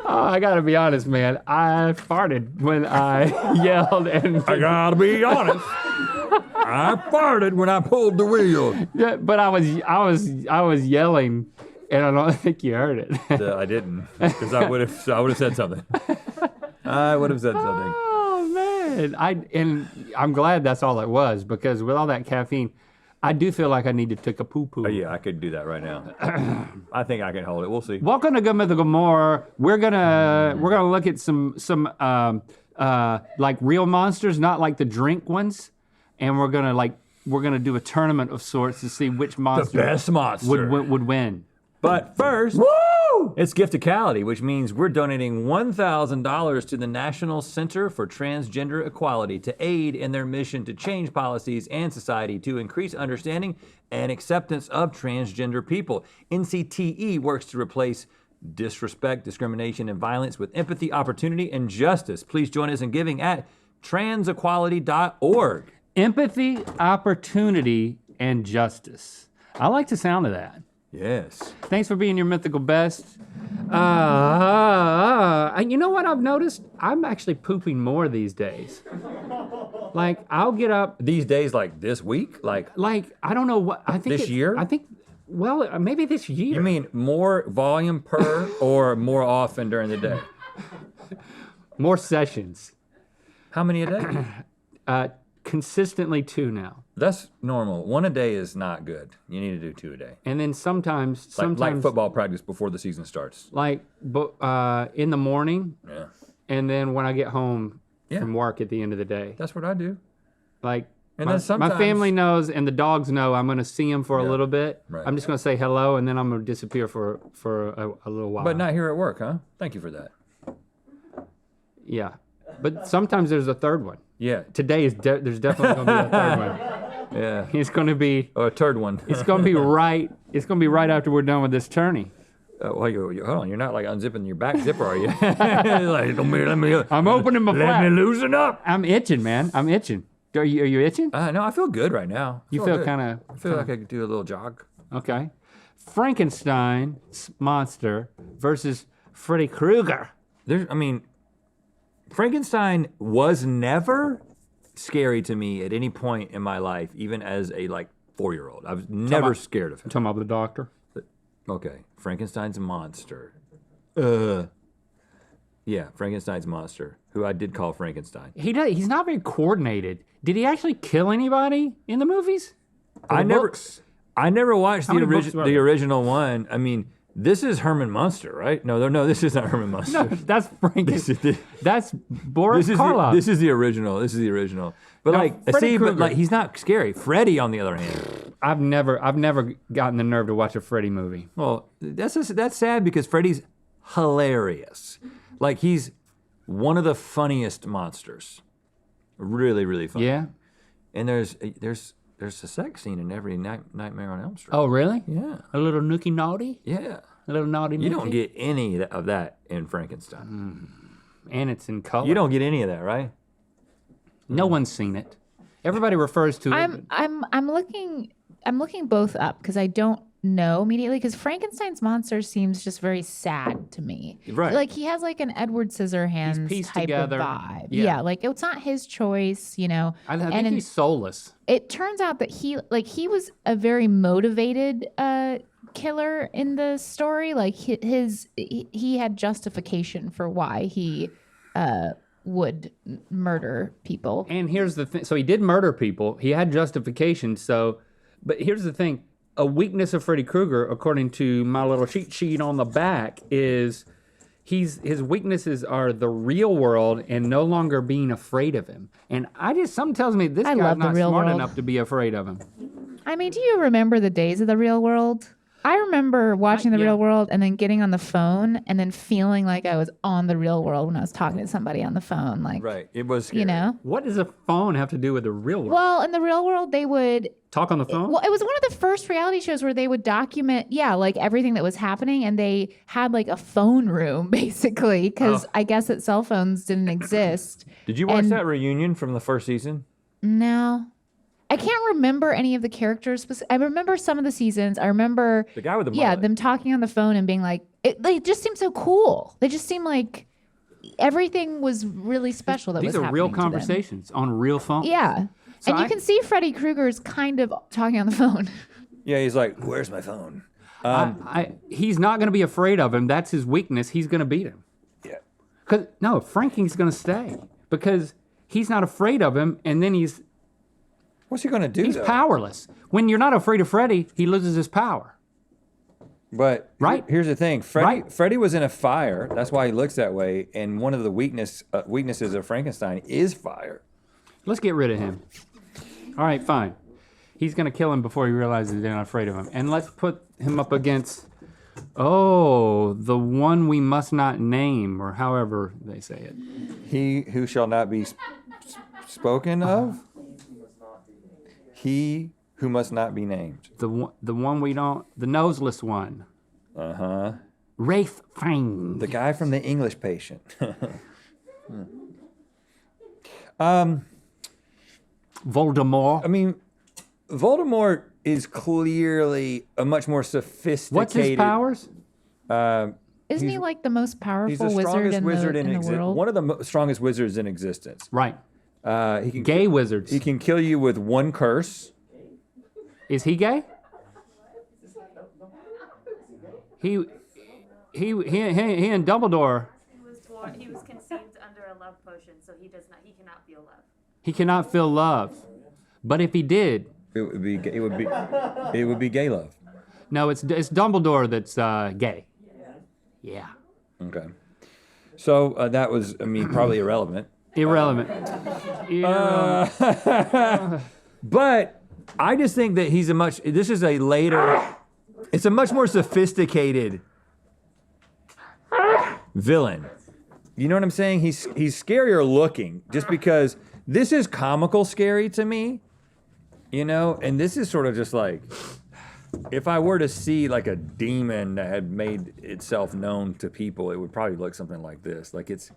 I gotta be honest, man. I farted when I yelled, and I gotta be honest. I farted when I pulled the wheel. yeah, but I was yelling, and I don't think you heard it. I didn't, because I would have said something. I would have said something. Oh man, I'm glad that's all it was, because with all that caffeine, I do feel like I need to take a poo-poo. Oh, yeah, I could do that right now. I think I can hold it. We'll see. Welcome to Good Mythical More. We're gonna look at some like real monsters, not like the drink ones, and we're gonna do a tournament of sorts to see which monster The best monster would win. But first, it's Gifticality, which means we're donating $1,000 to the National Center for Transgender Equality to aid in their mission to change policies and society to increase understanding and acceptance of transgender people. NCTE works to replace disrespect, discrimination, and violence with empathy, opportunity, and justice. Please join us in giving at transequality.org. Empathy, opportunity, and justice. I like the sound of that. Yes. Thanks for being your mythical best. You know what I've noticed? I'm actually pooping more these days. Like, I'll get up. These days, like this week? Like I don't know what, I think this year? I think, well, maybe this year. You mean more volume per or more often during the day? More sessions. How many a day? Consistently 2 now. That's normal. 1 a day is not good. You need to do 2 a day. And then sometimes like football practice before the season starts. Like in the morning. Yeah. And then when I get home from work at the end of the day. That's what I do. Like, and then sometimes my family knows and the dogs know I'm gonna see them for a little bit. Right. I'm just gonna say hello and then I'm gonna disappear for a little while. But not here at work, huh? Thank you for that. Yeah. But sometimes there's a third one. Yeah. Today there's definitely gonna be a third one. Yeah. It's gonna be a third one. It's gonna be right. It's gonna be right after we're done with this tourney. Well, hold on. You're not like unzipping your back zipper, are you? Like, let me. I'm opening my flap. Let me loosen up. I'm itching, man. I'm itching. Are you itching? No, I feel good right now. You feel kind of. I feel like I could do a little jog. Okay. Frankenstein's monster versus Freddy Krueger. Frankenstein was never scary to me at any point in my life, even as a 4-year-old. I was never scared of him. Talking about the doctor? Okay, Frankenstein's a monster. Yeah, Frankenstein's monster, who I did call Frankenstein. He's not very coordinated. Did he actually kill anybody in the movies? I never watched the original one. I mean, this is Herman Munster, right? No, this is not Herman Munster. No, that's Frankenstein. That's Boris Karloff. This is the original. But Krueger. he's not scary. Freddy, on the other hand, I've never gotten the nerve to watch a Freddy movie. Well, that's sad because Freddy's hilarious. He's one of the funniest monsters. Really, really funny. Yeah. And there's a sex scene in every Nightmare on Elm Street. Oh, really? Yeah. A little nookie naughty? Yeah. A little naughty nookie? You don't get any of that in Frankenstein. And it's in color. You don't get any of that, right? No one's seen it. Everybody refers to it. I'm looking both up because I don't know immediately, because Frankenstein's monster seems just very sad to me. Right. Like he has an Edward Scissorhands type together. of vibe. Yeah. It's not his choice, I think he's soulless. It turns out that he was a very motivated killer in the story. He had justification for why he would murder people. And here's the thing. So he did murder people. He had justification. But here's the thing. A weakness of Freddy Krueger, according to my little cheat sheet on the back, is his weaknesses are the real world and no longer being afraid of him. And something tells me this guy's not smart enough to be afraid of him. I mean, do you remember the days of the real world? I remember watching the real world and then getting on the phone and then feeling like I was on the real world when I was talking to somebody on the phone. Right. It was scary. What does a phone have to do with the real world? Well, in the real world, they would talk on the phone? It was one of the first reality shows where they would document, everything that was happening, and they had a phone room, basically, because I guess that cell phones didn't exist. Did you watch that reunion from the first season? No. I can't remember any of the characters. I remember some of the seasons. I remember The guy with the yeah, mullet. them talking on the phone and being like, they just seem so cool. They just seem like everything was really special that These was are real happening to them. conversations on real phone. Yeah. So And you can see Freddy Krueger's kind of talking on the phone. Yeah, he's like, where's my phone? He's not going to be afraid of him. That's his weakness. He's going to beat him. Yeah. Cause no, Frankie's going to stay because he's not afraid of him, and then he's What's he gonna do? He's though? powerless. When you're not afraid of Freddy, he loses his power. But Right. here's the thing: Freddy was in a fire. That's why he looks that way. And one of the weaknesses of Frankenstein is fire. Let's get rid of him. All right, fine. He's going to kill him before he realizes they're not afraid of him. And let's put him up against, the one we must not name, or however they say it. He who shall not be spoken of. He who must not be named. The one we don't, the noseless one. Uh-huh. Rafe Fiennes. The guy from The English Patient. Voldemort. I mean, Voldemort is clearly a much more sophisticated. What's his powers? Isn't he like the most He's powerful the wizard strongest in wizard the world? One of the strongest wizards in existence. Right. He can Gay wizards. He can kill you with one curse. Is he gay? He and Dumbledore. He was conceived under a love potion, so he cannot feel love. He cannot feel love. But if he did, It would be gay love. no, it's Dumbledore that's gay. Yeah. Okay. So that was, probably irrelevant. Irrelevant. But I just think that it's a much more sophisticated villain. You know what I'm saying? He's scarier looking just because this is comical scary to me, and this is sort of just like, if I were to see like a demon that had made itself known to people, it would probably look something like this. Like it's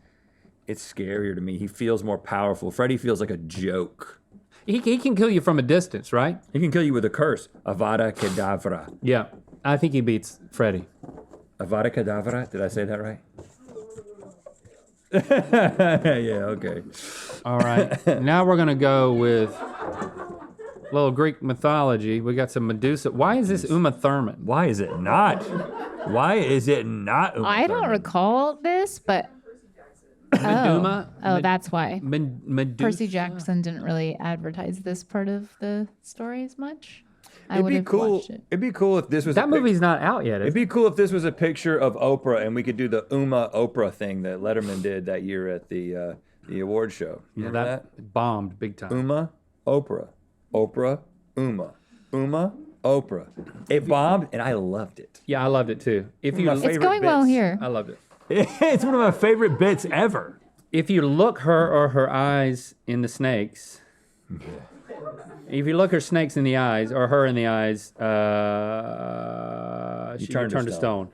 scarier to me. He feels more powerful. Freddy feels like a joke. He can kill you from a distance, right? He can kill you with a curse. Avada Kedavra. Yeah. I think he beats Freddy. Avada Kedavra? Did I say that right? Yeah, okay. All right. Now we're going to go with a little Greek mythology. We got some Medusa. Why is this Uma Thurman? Why is it not? Why is it not? I don't recall this, but that's why. Medusa. Percy Jackson didn't really advertise this part of the story as much. I It'd would be have cool. watched it. It'd be cool if this was That movie's not out yet. It'd be cool if this was a picture of Oprah and we could do the Uma Oprah thing that Letterman did that year at the award show. Remember that? Bombed big time. Uma Oprah, Oprah Uma, Uma Oprah. It bombed and I loved it. Yeah, I loved it too. If you, My It's favorite going well bits. here. I loved it. It's one of my favorite bits ever. If you look her or her eyes in the snakes, if you look her snakes in the eyes or her in the eyes, she turn turned to to stone.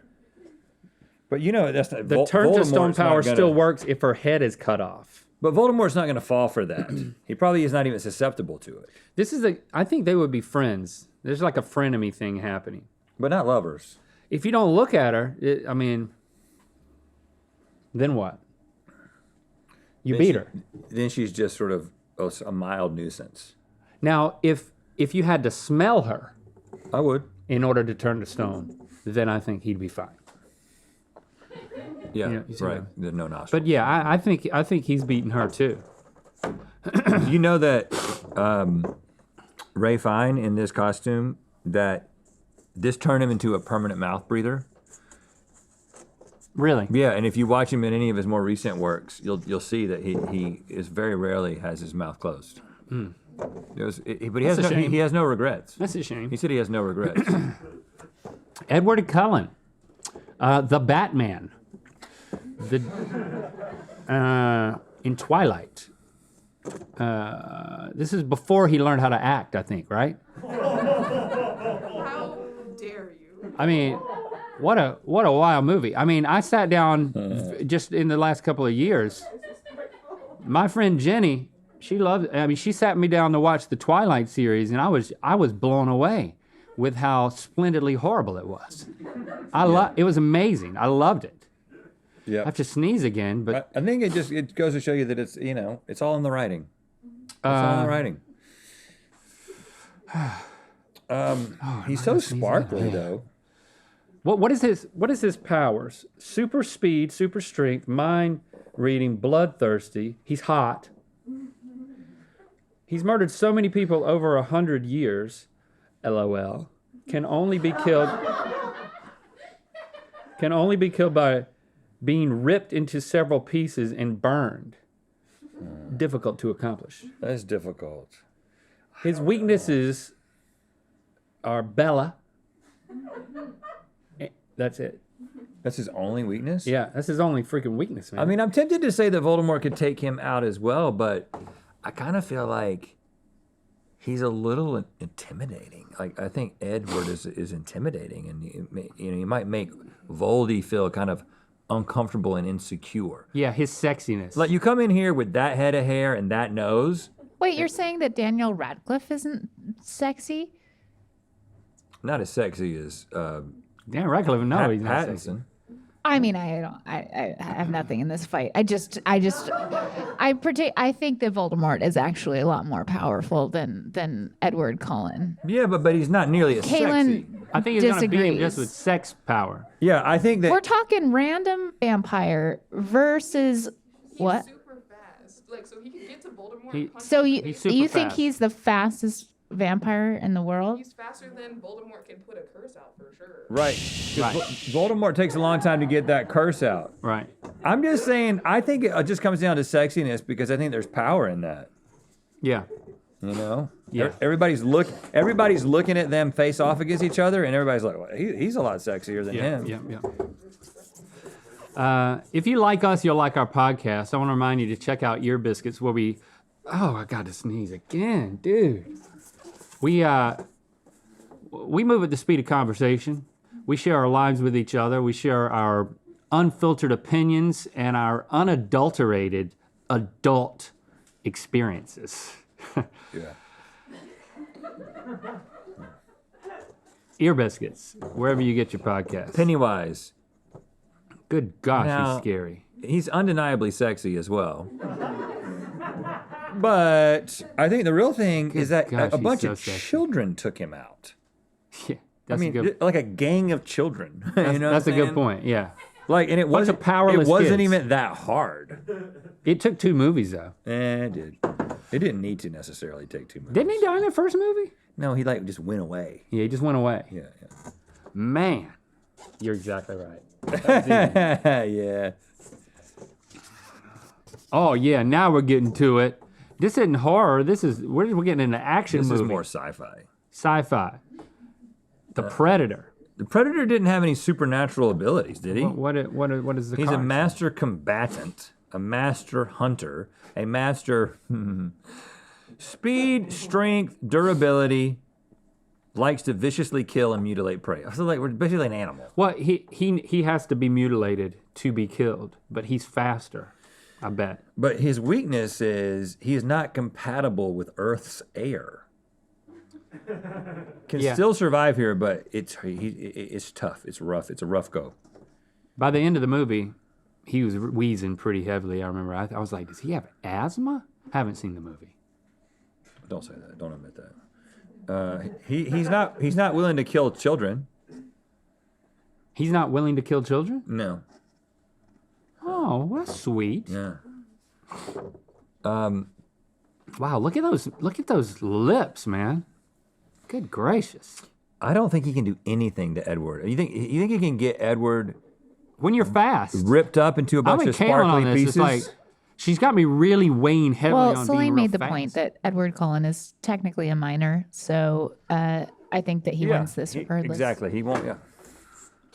But that's not, The turn to stone Voldemort's not power gonna- still works if her head is cut off. But Voldemort's not going to fall for that. He probably is not even susceptible to it. I think they would be friends. There's like a frenemy thing happening. But not lovers. If you don't look at her, then what? You beat her. Then she's just sort of a mild nuisance. Now, if you had to smell her I would. in order to turn to stone, then I think he'd be fine. Yeah, you see right. what The no nostrils. But yeah, I think he's beating her too. You know that Ray Fine in this costume, that this turned him into a permanent mouth breather. Really? Yeah, and if you watch him in any of his more recent works, you'll see that he is very rarely has his mouth closed. But he has That's a shame. he has no regrets. That's a shame. He said he has no regrets. Edward Cullen, the Batman, in Twilight. This is before he learned how to act, I think, right? How dare you? I mean, what a wild movie. I mean, I sat down just in the last couple of years. My friend Jenny She loved it. I mean, she sat me down to watch the Twilight series, and I was blown away with how splendidly horrible it was. It was amazing. I loved it. Yeah. I have to sneeze again, but I think it goes to show you that it's all in the writing. It's all in the writing. He's so sparkly though. what is his powers? Super speed, super strength, mind reading, bloodthirsty. He's hot. He's murdered so many people over 100 years. LOL. Can only be killed by being ripped into several pieces and burned. Difficult to accomplish. That's difficult. His weaknesses are Bella. That's it. That's his only weakness? Yeah, that's his only freaking weakness, man. I mean, I'm tempted to say that Voldemort could take him out as well, but I kind of feel like he's a little intimidating. Like, I think Edward is intimidating, and you might make Voldy feel kind of uncomfortable and insecure. yeah, his sexiness. Like, you come in here with that head of hair and that nose, Wait, you're saying that Daniel Radcliffe isn't sexy? not as sexy as Dan Radcliffe, no, he's not sexy. Pattinson. I mean, I have nothing in this fight. I think that Voldemort is actually a lot more powerful than Edward Cullen. Yeah, but he's not nearly as sexy. Kaylin I think he's going to beat him just disagrees. with sex power. Yeah, I think that We're talking random vampire versus what? He's super fast. Like, so he can get to Voldemort. He- and punch So him. you He's think fast. he's the fastest vampire in the world? He's faster than Voldemort can put a curse out for sure. right. 'Cause Right. Voldemort takes a long time to get that curse out. Right. I'm just saying, I think it just comes down to sexiness because I think there's power in that. Yeah. You know? Yeah. Everybody's looking at them face off against each other, and everybody's like, well, he's a lot sexier than Yeah. him. Yeah. If you like us, you'll like our podcast. I want to remind you to check out Ear Biscuits, where we. Oh, I got to sneeze again, dude. We move at the speed of conversation. We share our lives with each other. We share our unfiltered opinions and our unadulterated adult experiences. Yeah. Ear Biscuits, wherever you get your podcasts. Pennywise. Good gosh, Now- he's scary. He's undeniably sexy as well. But I think the real thing is that gosh, a he's bunch so of sexy. children took him out. Yeah, I that's mean, a good. like a gang of children. That's, you know that's what a I'm good saying? point. Yeah, Like, and it wasn't powerless It wasn't kids. even that hard. it took 2 movies though. It did. It didn't need to necessarily take 2 movies. Didn't he die in the first movie? No, he like just went away. Yeah, he just went away. Yeah, Man, you're exactly right. yeah. Yeah. Oh yeah, now we're getting to it. This isn't horror. We're getting into action This movie. is more sci-fi. Sci-fi. The Predator. The Predator didn't have any supernatural abilities, did he? What is the? He's a card? master combatant, a master hunter, a master speed, strength, durability, likes to viciously kill and mutilate prey. So like we're basically an animal. Well, he has to be mutilated to be killed, but he's faster. I bet. But his weakness is he is not compatible with Earth's air. Can Yeah. still survive here, but it's tough. It's rough. It's a rough go. By the end of the movie, he was wheezing pretty heavily. I remember. I was like, does he have asthma? Haven't seen the movie. Don't say that. Don't admit that. He's not willing to kill children. He's not willing to kill children? No. Oh, well, that's sweet. Yeah. Wow, look at those lips, man. Good gracious. I don't think he can do anything to Edward. You think he can get Edward When you're fast, ripped up into a I'm bunch with of Kaylin sparkly on this. pieces? It's like she's got me really weighing heavily Well, on Celine being real made the fast. point that Edward Cullen is technically a minor, so I think that he wins this regardless. Exactly. He won't. Yeah.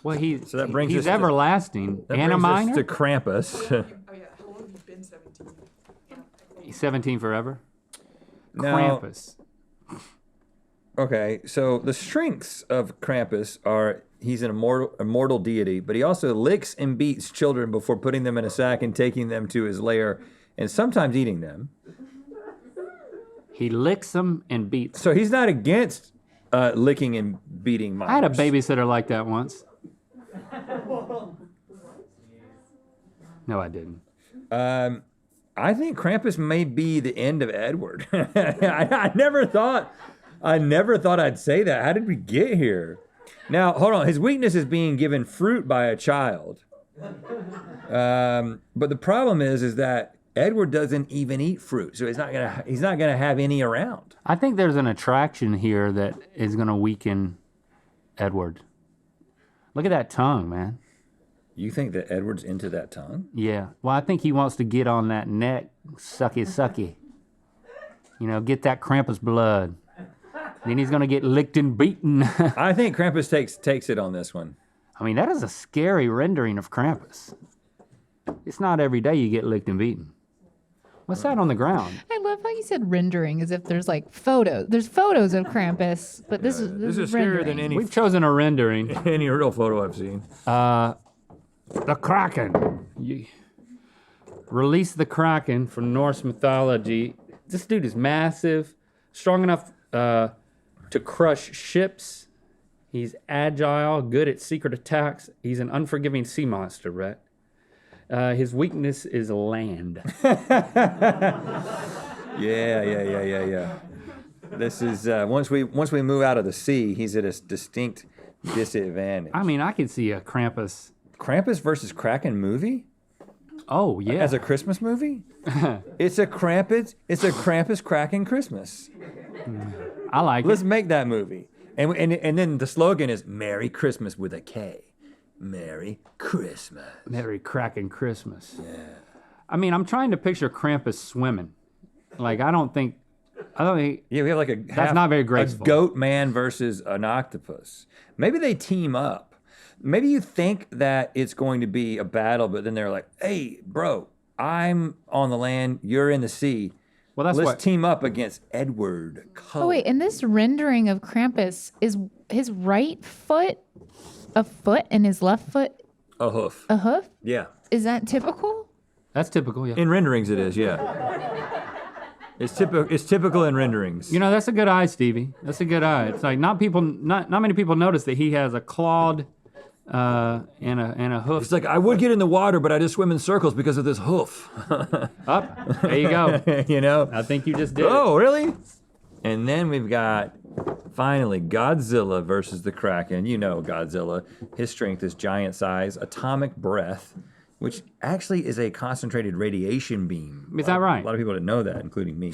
Well, So that brings he's us to- everlasting That and a brings us minor. to Krampus. Oh yeah, how long have you been 17? He's 17 forever. Now- Krampus. Okay, so the strengths of Krampus are he's an immortal deity, but he also licks and beats children before putting them in a sack and taking them to his lair and sometimes eating them. He licks them and beats. So he's not against licking and beating minors. I had a babysitter like that once. No, I didn't. I think Krampus may be the end of Edward. I never thought I'd say that. How did we get here? Now, hold on. His weakness is being given fruit by a child. But the problem is that Edward doesn't even eat fruit, so he's not gonna have any around. I think there's an attraction here that is going to weaken Edward. Look at that tongue, man. You think that Edward's into that tongue? Yeah. Well, I think he wants to get on that neck, sucky, sucky. You know, get that Krampus blood. Then he's going to get licked and beaten. I think Krampus takes it on this one. I mean, that is a scary rendering of Krampus. It's not every day you get licked and beaten. What's that on the ground? I love how you said rendering as if there's like photos. There's photos of Krampus, but this is scarier rendering. than any We've chosen a rendering. any real photo I've seen. The Kraken. Release the Kraken from Norse mythology. This dude is massive, strong enough to crush ships. He's agile, good at secret attacks. He's an unforgiving sea monster, Rhett. His weakness is land. Yeah. This is once we move out of the sea, he's at a distinct disadvantage. I mean, I could see a Krampus. Krampus versus Kraken movie? Oh yeah, As a Christmas movie? It's a Krampus Kraken Christmas. I like Let's it. make that movie. And then the slogan is Merry Christmas with a K. Merry Christmas. Merry Kraken Christmas. Yeah. I mean, I'm trying to picture Krampus swimming. Like, I don't think. Yeah, we have like That's not very graceful. A goat man versus an octopus. Maybe they team up. Maybe you think that it's going to be a battle, but then they're like, hey, bro, I'm on the land, you're in the sea. Well, that's Let's what. team up against Edward Cullen. Oh wait, in this rendering of Krampus, is his right foot a foot and his left foot A hoof. a hoof? Yeah. Is that typical? That's typical, yeah. In renderings it is, yeah. It's typical in renderings. You know, that's a good eye, Stevie. That's a good eye. It's like not many people notice that he has a clawed and a hoof. It's like, I would get in the water, but I just swim in circles because of this hoof. Up. There you go. You know? I think you just did. Oh, really? And then we've got, finally, Godzilla versus the Kraken. You know Godzilla. His strength is giant size, atomic breath, which actually is a concentrated radiation beam. Is that right? A lot of people didn't know that, including me.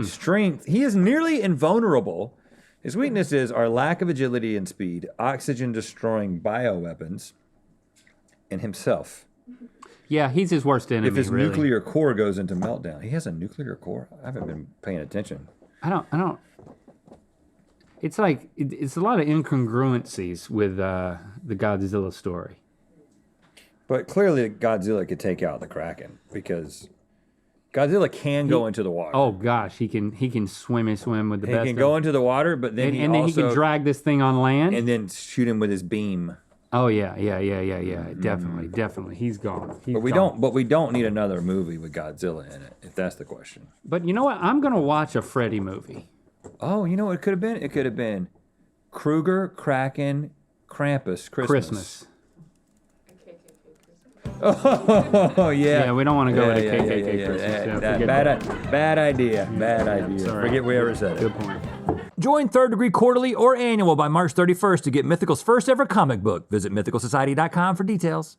Strength, he is nearly invulnerable. His weaknesses are lack of agility and speed, oxygen-destroying bioweapons, and himself. Yeah, he's his worst enemy. If his really. nuclear core goes into meltdown. He has a nuclear core? I haven't been paying attention. I don't. It's like it's a lot of incongruencies with the Godzilla story. But clearly Godzilla could take out the Kraken because Godzilla can go into the water. Oh gosh, he can swim with the He best. can of go them. into the water, but then and then he can drag this thing on land. and then shoot him with his beam. Oh yeah. Definitely. He's gone. He's But we gone. don't need another movie with Godzilla in it, if that's the question. But you know what? I'm gonna watch a Freddy movie. Oh, you know what it could have been? It could have been Krueger, Kraken, Krampus, Christmas. Oh yeah. Yeah, we don't want to go with a KKK yeah. Christmas. Yeah, That- forget bad idea. Bad idea. sorry. Forget we ever said it. Good point. Join Third Degree Quarterly or Annual by March 31st to get Mythical's first ever comic book. Visit mythicalsociety.com for details.